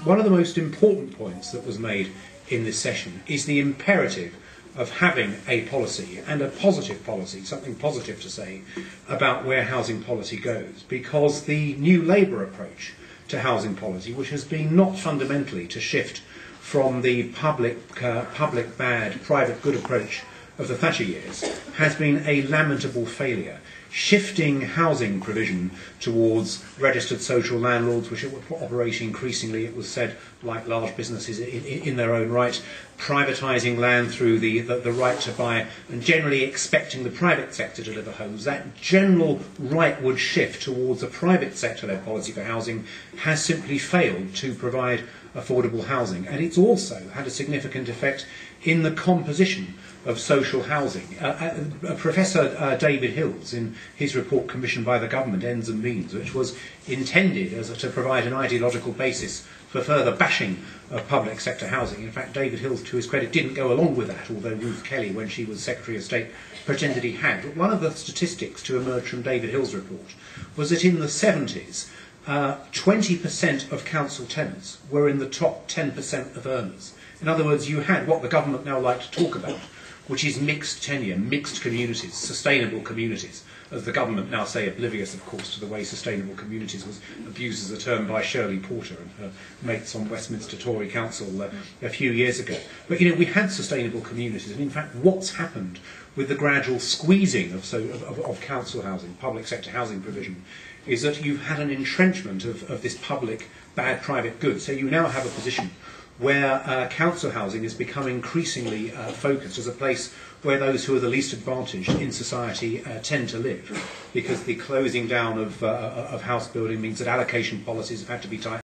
One of the most important points that was made in this session is the imperative of having a policy, and a positive policy, something positive to say, about where housing policy goes, because the new Labour approach to housing policy, which has been not fundamentally to shift from the public bad, private good approach of the Thatcher years, has been a lamentable failure, shifting housing provision towards registered social landlords, which operate increasingly, it was said, like large businesses in their own right, privatising land through the right to buy, and generally expecting the private sector to deliver homes. That general rightward shift towards a private sector-led policy for housing has simply failed to provide affordable housing, and it's also had a significant effect in the composition of social housing. Professor David Hills, in his report commissioned by the government, Ends and Means, which was intended to provide an ideological basis for further bashing of public sector housing. In fact, David Hills, to his credit, didn't go along with that, although Ruth Kelly, when she was Secretary of State, pretended he had. But one of the statistics to emerge from David Hills' report was that in the 70s, 20% of council tenants were in the top 10% of earners. In other words, you had what the government now like to talk about, which is mixed tenure, mixed communities, sustainable communities, as the government now say, oblivious, of course, to the way sustainable communities was abused as a term by Shirley Porter and her mates on Westminster Tory Council a few years ago. But, you know, we had sustainable communities, and in fact, what's happened with the gradual squeezing of council housing, public sector housing provision, is that you've had an entrenchment of this public bad private good. So you now have a position where council housing is becoming increasingly focused as a place where those who are the least advantaged in society tend to live, because the closing down of house building means that allocation policies have had to be tightened.